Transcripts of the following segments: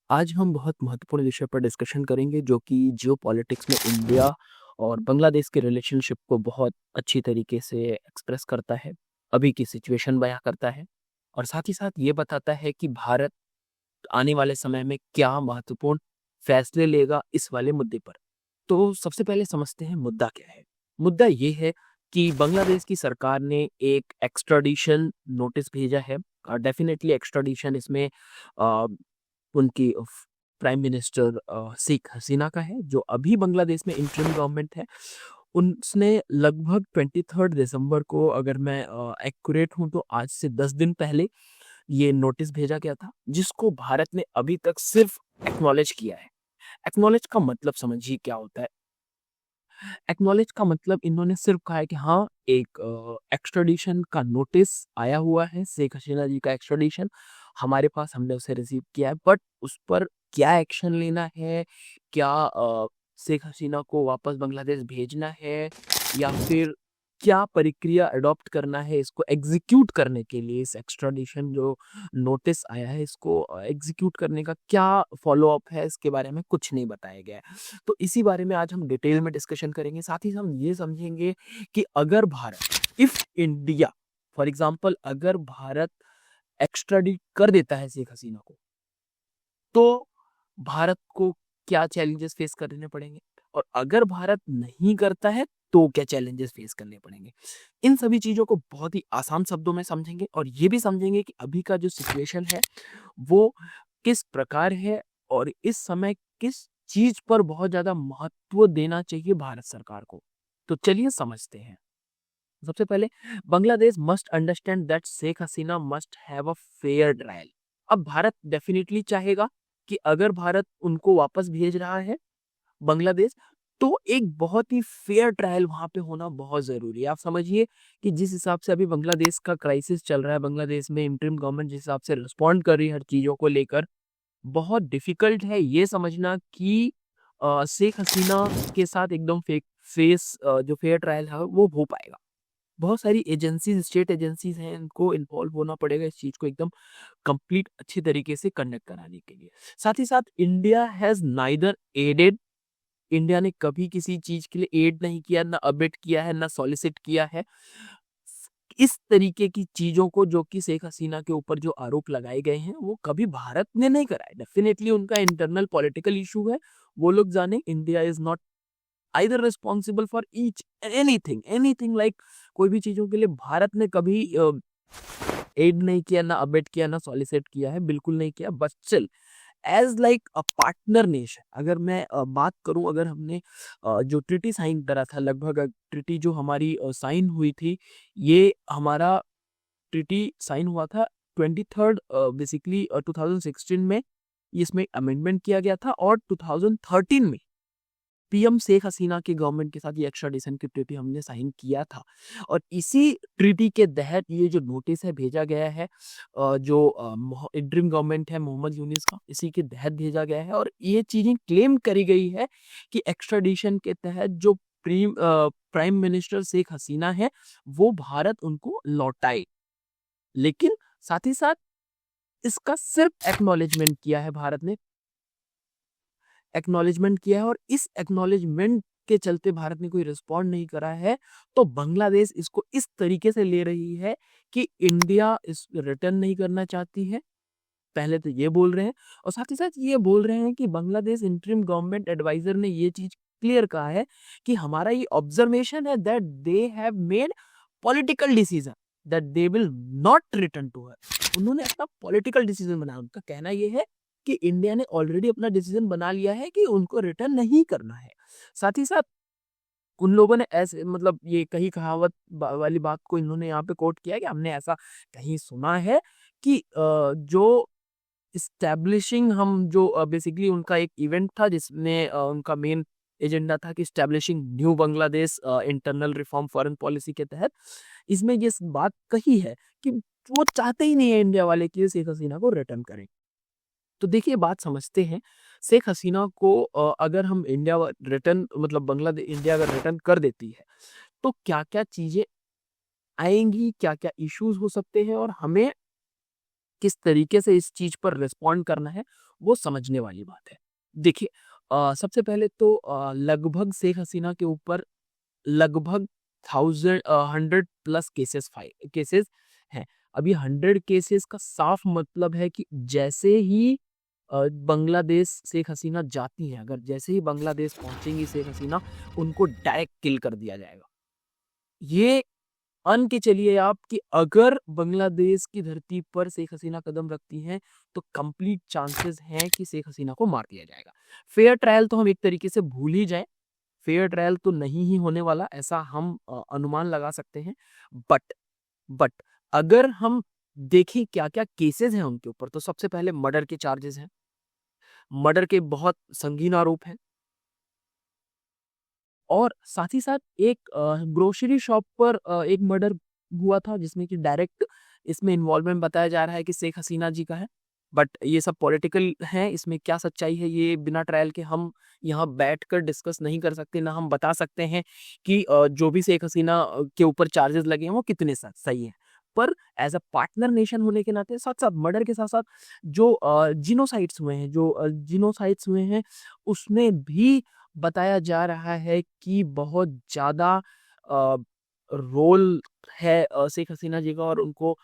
आज हम बहुत महत्वपूर्ण विषय पर डिस्कशन करेंगे जो कि जियोपॉलिटिक्स में इंडिया और बांग्लादेश के रिलेशनशिप को बहुत अच्छी तरीके से एक्सप्रेस करता है, अभी की सिचुएशन बयां करता है और साथ ही साथ ये बताता है कि भारत आने वाले समय में क्या महत्वपूर्ण फैसले लेगा इस वाले मुद्दे पर। तो सबसे पहले समझते हैं मुद्दा क्या है। मुद्दा ये है कि बांग्लादेश की सरकार ने एक एक्स्ट्राडिशन नोटिस भेजा है। डेफिनेटली एक्स्ट्राडिशन इसमें अ, उनकी प्राइम मिनिस्टर शेख हसीना का है जो अभी बांग्लादेश में इंटरिम गवर्नमेंट है। उसने लगभग 23 दिसंबर को, अगर मैं एक्यूरेट हूं तो आज से 10 दिन पहले ये नोटिस भेजा गया था, जिसको भारत ने अभी तक सिर्फ एक्नॉलेज किया है। एक्नॉलेज का मतलब समझिए क्या होता है। एक्नॉलेज का मतलब इन्होंने सिर्फ कहा है कि हाँ, एक एक्स्ट्राडिशन का नोटिस आया हुआ है, शेख हसीना जी का एक्स्ट्राडिशन हमारे पास, हमने उसे रिसीव किया है, बट उस पर क्या एक्शन लेना है, क्या शेख हसीना को वापस बांग्लादेश भेजना है या फिर क्या प्रक्रिया अडॉप्ट करना है इसको एग्जीक्यूट करने के लिए, इस एक्स्ट्राडिशन जो नोटिस आया है इसको एग्जीक्यूट करने का क्या फॉलो अप है, इसके बारे में कुछ नहीं बताया गया है। तो इसी बारे में आज हम डिटेल में डिस्कशन करेंगे। साथ ही हम ये समझेंगे कि अगर Bharat, if India, for example अगर भारत एक्स्ट्राडिट कर देता है शेख हसीना को, तो भारत को क्या चैलेंजेस फेस करने पड़ेंगे, और अगर भारत नहीं करता है तो क्या चैलेंजेस फेस करने पड़ेंगे। इन सभी चीजों को बहुत ही आसान शब्दों में समझेंगे और ये भी समझेंगे कि अभी का जो सिचुएशन है वो किस प्रकार है और इस समय किस चीज पर बहुत ज्यादा महत्व देना चाहिए भारत सरकार को। तो चलिए समझते हैं। सबसे पहले, Bangladesh must understand that Sheikh Hasina must have a fair trial. अब भारत डेफिनेटली चाहेगा कि अगर भारत उनको वापस भेज रहा है बांग्लादेश, तो एक बहुत ही फेयर ट्रायल वहां पे होना बहुत जरूरी है। आप समझिए कि जिस हिसाब से अभी बांग्लादेश का क्राइसिस चल रहा है, बांग्लादेश में इंटरिम गवर्नमेंट जिस हिसाब से रिस्पॉन्ड कर रही है हर चीजों को लेकर, बहुत डिफिकल्ट है ये समझना कि शेख हसीना के साथ एकदम जो फेयर ट्रायल है वो हो पाएगा। बहुत सारी एजेंसीज, स्टेट एजेंसीज हैं, इनको इन्वॉल्व होना पड़ेगा इस चीज को एकदम कंप्लीट अच्छी तरीके से कंडक्ट कराने के लिए। साथ ही साथ India has neither aided, India ने कभी किसी चीज के लिए एड नहीं किया, ना अबेट किया है, ना सॉलिसिट किया है इस तरीके की चीजों को, जो कि शेख हसीना के ऊपर जो आरोप लगाए गए हैं वो कभी भारत ने नहीं कराए। डेफिनेटली उनका इंटरनल पॉलिटिकल इशू है, वो लोग जाने। India is not either responsible for each anything anything like, कोई भी चीजों के लिए भारत ने कभी एड नहीं किया, ना अबेट किया, ना सॉलिसिट किया है, बिल्कुल नहीं किया। But still as like a partner nation, अगर मैं बात करूं, अगर हमने जो ट्रिटी साइन करा था, लगभग ट्रिटी जो हमारी साइन हुई थी, ये हमारा ट्रिटी साइन हुआ था 23 बेसिकली 2016 में। इसमें अमेंडमेंट किया गया था और 2013 में पीएम शेख हसीना की गवर्नमेंट के साथ ये एक्स्ट्राडिशन की ट्रीटी हमने साइन किया था। और इसी ट्रीटी के तहत ये जो नोटिस है भेजा गया है, जो इंटरिम गवर्नमेंट है मोहम्मद यूनिस का, इसी के तहत भेजा गया है। और ये चीजें क्लेम करी गई है कि एक्स्ट्राडिशन के तहत जो प्राइम मिनिस्टर शेख हसीना है वो भारत उनको लौटाए। लेकिन साथ ही साथ इसका सिर्फ एक्नॉलेजमेंट किया है भारत ने, एक्नॉलेजमेंट किया है। और इस एक्नॉलेजमेंट के चलते भारत ने कोई रिस्पॉन्ड नहीं करा है, तो बांग्लादेश इसको इस तरीके से ले रही है कि इंडिया इस रिटर्न नहीं करना चाहती है, पहले तो ये बोल रहे हैं। और साथ ही साथ ये बोल रहे हैं कि बांग्लादेश इंटरिम गवर्नमेंट एडवाइजर ने ये चीज क्लियर कहा है कि हमारा ये ऑब्जर्वेशन है that they have made political decision that they will not return to her. उन्होंने अपना पॉलिटिकल डिसीजन बनाया। उनका कहना यह है कि इंडिया ने ऑलरेडी अपना डिसीजन बना लिया है कि उनको रिटर्न नहीं करना है। साथ ही साथ उन लोगों ने ऐसे, मतलब ये कही कहावत वाली बात को इन्होंने यहाँ पे कोट किया कि हमने ऐसा कहीं सुना है कि जो इस्टेब्लिशिंग, हम जो बेसिकली उनका एक इवेंट था जिसमें उनका मेन एजेंडा था कि establishing new Bangladesh internal reform foreign policy के तहत, इसमें ये बात कही है कि वो चाहते ही नहीं है इंडिया वाले कि शेख हसीना को रिटर्न करें। तो देखिए बात समझते हैं। शेख हसीना को अगर हम इंडिया रिटर्न, मतलब बांग्लादेश, इंडिया अगर रिटर्न कर देती है तो क्या क्या चीजें आएंगी, क्या क्या इश्यूज हो सकते हैं और हमें किस तरीके से इस चीज पर रिस्पॉन्ड करना है, वो समझने वाली बात है। देखिए, सबसे पहले तो लगभग शेख हसीना के ऊपर लगभग 100 प्लस केसेस हैं। अब ये 100 केसेस का साफ मतलब है कि जैसे ही बांग्लादेश शेख हसीना जाती हैं, अगर जैसे ही बांग्लादेश पहुंचेंगी शेख हसीना, उनको डायरेक्ट किल कर दिया जाएगा। ये मान के चलिए आप कि अगर बांग्लादेश की धरती पर शेख हसीना कदम रखती हैं, तो कंप्लीट चांसेस हैं कि शेख हसीना को मार दिया जाएगा। फेयर ट्रायल तो हम एक तरीके से भूल ही जाएं, फेयर ट्रायल तो नहीं ही होने वाला, ऐसा हम अनुमान लगा सकते हैं। बट बट अगर हम देखें क्या क्या केसेस हैं उनके ऊपर, तो सबसे पहले मर्डर के चार्जेस हैं। मर्डर के बहुत संगीन आरोप हैं। और साथ ही साथ एक ग्रोसरी शॉप पर एक मर्डर हुआ था, जिसमें कि डायरेक्ट इसमें इन्वॉल्वमेंट बताया जा रहा है कि शेख हसीना जी का है। बट ये सब पॉलिटिकल है, इसमें क्या सच्चाई है ये बिना ट्रायल के हम यहाँ बैठकर डिस्कस नहीं कर सकते, ना हम बता सकते हैं कि जो भी शेख हसीना के ऊपर चार्जेस लगे हैं वो कितने सही हैं। पर एज अ पार्टनर नेशन होने के नाते, साथ साथ मर्डर के साथ साथ जो जिनोसाइड्स हुए हैं, उसमें भी बताया जा रहा है कि बहुत ज़्यादा रोल है शेख हसीना जी का, और उनको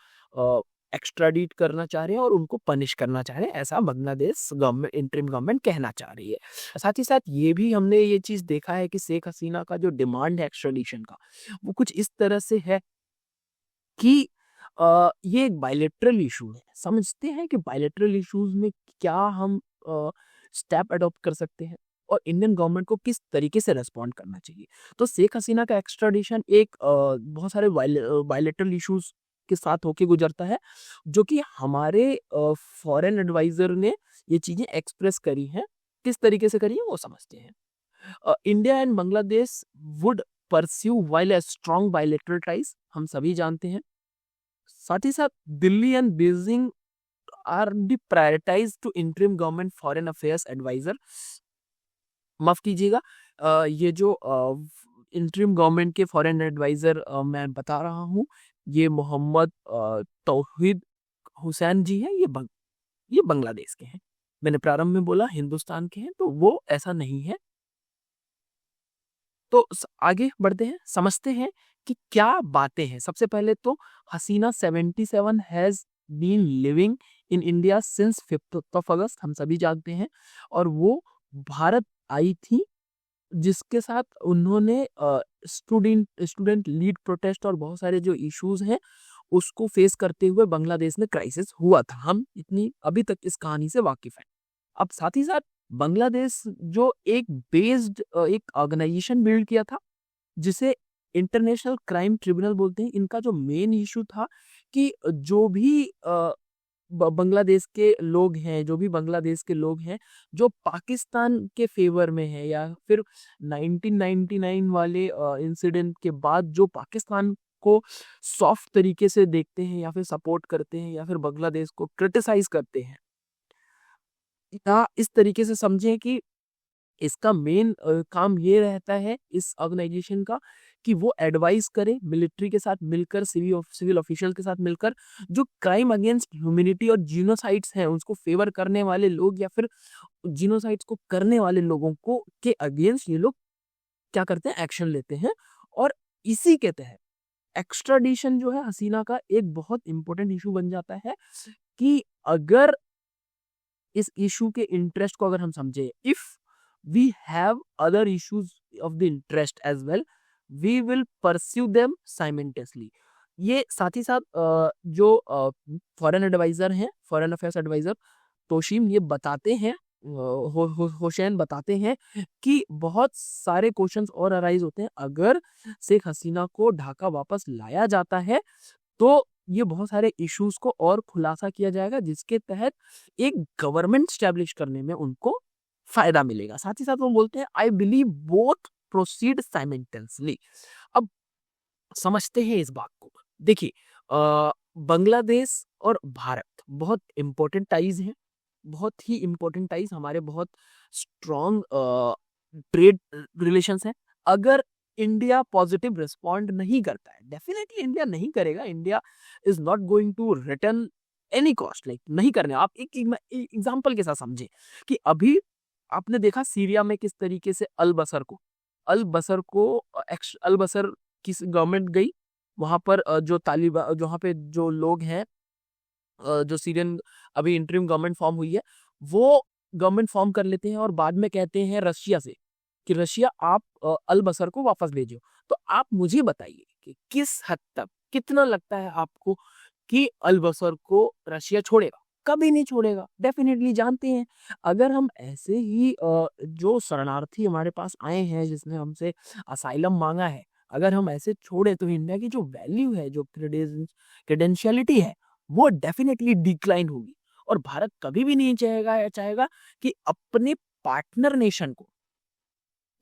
एक्स्ट्राडिट करना चाह रहे हैं और उनको पनिश करना चाह रहे हैं, ऐसा बांग्लादेश गवर्नमेंट, इंटरिम गवर्नमेंट कहना चाह रही है। साथ ही साथ ये भी हमने ये चीज़ देखा है कि शेख हसीना का जो डिमांड है एक्स्ट्राडिशन का, वो कुछ इस तरह से है कि ये एक बायलैटरल इशू है। समझते हैं कि बायलैटरल इश्यूज में क्या हम स्टेप अडॉप्ट कर सकते हैं और इंडियन गवर्नमेंट को किस तरीके से रेस्पॉन्ड करना चाहिए। तो शेख हसीना का एक्स्ट्राडिशन एक बहुत सारे बायलैटरल इश्यूज के साथ होके गुजरता है, जो कि हमारे फॉरेन एडवाइजर ने ये चीजें एक्सप्रेस करी हैं। किस तरीके से करी है वो समझते हैं। India and Bangladesh would pursue while a strong bilateral ties, हम सभी जानते हैं। साथ ही साथ Delhi and Beijing are the prioritize to interim government foreign affairs advisor. माफ कीजिएगा, ये जो इंटरिम गवर्नमेंट के फॉरेन एडवाइजर मैं बता रहा हूँ, ये मोहम्मद तौहीद हुसैन जी हैं। ये बांग्लादेश के हैं। मैंने प्रारंभ में बोला हिंदुस्तान के हैं, तो वो ऐसा नहीं है। तो आगे बढ़ते हैं, समझते हैं कि क्या बातें हैं। सबसे पहले तो Hasina 77 has been living in India since 5th of August, हम सभी जानते हैं। और वो भारत आई थी, जिसके साथ उन्होंने स्टूडेंट लीड प्रोटेस्ट और बहुत सारे जो इश्यूज हैं उसको फेस करते हुए बांग्लादेश में क्राइसिस हुआ था। हम इतनी अभी तक इस कहानी से वाकिफ हैं। अब साथ ही साथ बांग्लादेश जो एक ऑर्गेनाइजेशन बिल्ड किया था, जिसे इंटरनेशनल क्राइम ट्रिब्यूनल बोलते हैं। इनका जो मेन इशू था कि जो भी बांग्लादेश के लोग हैं, जो पाकिस्तान के फेवर में है, या फिर 1999 वाले इंसिडेंट के बाद जो पाकिस्तान को सॉफ्ट तरीके से देखते हैं या फिर सपोर्ट करते हैं या फिर बांग्लादेश को क्रिटिसाइज करते हैं, या इस तरीके से समझें कि इसका मेन काम ये रहता है इस ऑर्गेनाइजेशन का कि वो एडवाइस करे मिलिट्री के साथ मिलकर, सिविल ऑफिशियल के साथ मिलकर, जो क्राइम अगेंस्ट ह्यूमैनिटी और जीनोसाइड्स हैं उसको फेवर करने वाले लोग, या फिर जीनोसाइड्स को करने वाले लोगों को के अगेंस्ट ये लोग क्या करते हैं, एक्शन लेते हैं। और इसी के तहत एक्स्ट्राडिशन जो है हसीना का एक बहुत इंपॉर्टेंट इशू बन जाता है कि अगर इस इशू के इंटरेस्ट को अगर हम समझे, if we have other issues of the interest as well, we will pursue them simultaneously. ये साथ ही साथ जो फॉरेन एडवाइजर हैं, फॉरेन अफेयर्स एडवाइजर तोशीम, ये बताते हैं, होशैन बताते हैं कि बहुत सारे क्वेश्चंस और अराइज होते हैं। अगर शेख हसीना को ढाका वापस लाया जाता है तो ये बहुत सारे इश्यूज को और खुलासा किया जाएगा, जिसके तहत एक गवर्नमेंट स्टैब्लिश करने में उनको फायदा मिलेगा। साथ ही साथ वो बोलते हैं I believe both proceed simultaneously. अब समझते हैं इस बात को। देखिए, बांग्लादेश और भारत बहुत इंपॉर्टेंट टाइज हैं, बहुत ही इंपॉर्टेंट टाइज, हमारे बहुत स्ट्रॉन्ग ट्रेड रिलेशंस हैं। अगर इंडिया पॉजिटिव रिस्पॉन्ड नहीं करता है, डेफिनेटली इंडिया नहीं करेगा, India is not going to return any cost, like नहीं करने। आप एक एग्जाम्पल के साथ समझे कि अभी आपने देखा सीरिया में किस तरीके से अल बसर को अल बसर की गवर्नमेंट गई वहां पर, जो तालिबान, वहां पे जो लोग हैं, जो सीरियन अभी इंटरिम गवर्नमेंट फॉर्म हुई है, वो गवर्नमेंट फॉर्म कर लेते हैं और बाद में कहते हैं रशिया से कि रशिया आप अल बसर को वापस भेजो। तो आप मुझे बताइए कि किस हद तक, कितना लगता है आपको कि अल बसर को रशिया छोड़ेगा? कभी नहीं छोड़ेगा, डेफिनेटली। जानते हैं अगर हम ऐसे ही जो शरणार्थी हमारे पास आए हैं, जिसने हमसे असाइलम मांगा है, अगर हम ऐसे छोड़े तो इंडिया की जो वैल्यू है, जो क्रेडेंशियलिटी है, वो डेफिनेटली डिक्लाइन होगी। और भारत कभी भी नहीं चाहेगा कि अपने पार्टनर नेशन को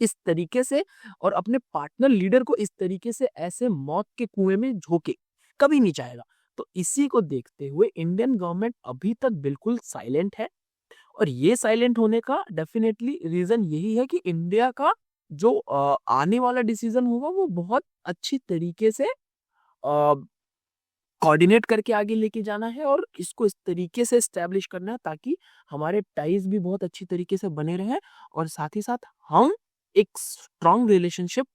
इस तरीके से और अपने पार्टनर लीडर को इस तरीके से ऐसे मौत के कुएं में झोंके, कभी नहीं चाहेगा। तो इसी को देखते हुए इंडियन गवर्नमेंट अभी तक बिल्कुल साइलेंट है, और ये साइलेंट होने का डेफिनेटली रीजन यही है कि इंडिया का जो आने वाला डिसीजन होगा वो बहुत अच्छी तरीके से कोऑर्डिनेट करके आगे लेके जाना है, और इसको इस तरीके से एस्टेब्लिश करना है ताकि हमारे टाइज भी बहुत अच्छी तरीके से बने रहें, और साथ ही साथ हम एक स्ट्रॉन्ग रिलेशनशिप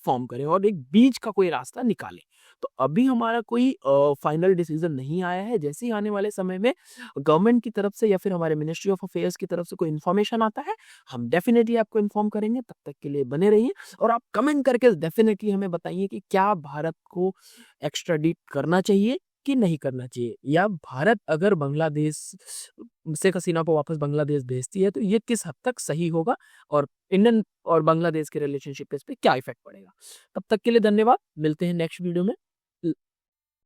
फॉर्म करें और एक बीच का कोई रास्ता निकालें। तो अभी हमारा कोई फाइनल डिसीजन नहीं आया है। जैसे ही आने वाले समय में गवर्नमेंट की तरफ से या फिर हमारे मिनिस्ट्री ऑफ अफेयर्स की तरफ से कोई इन्फॉर्मेशन आता है, हम डेफिनेटली आपको इन्फॉर्म करेंगे। तब तक के लिए बने रहिए, और आप कमेंट करके डेफिनेटली हमें बताइए कि क्या भारत को एक्स्ट्राडिट करना चाहिए कि नहीं करना चाहिए, या भारत अगर बांग्लादेश शेख हसीना को वापस बांग्लादेश भेजती है तो ये किस हद तक सही होगा, और इंडियन और बांग्लादेश के रिलेशनशिप पे इस पे क्या इफेक्ट पड़ेगा। तब तक के लिए धन्यवाद, मिलते हैं नेक्स्ट वीडियो में।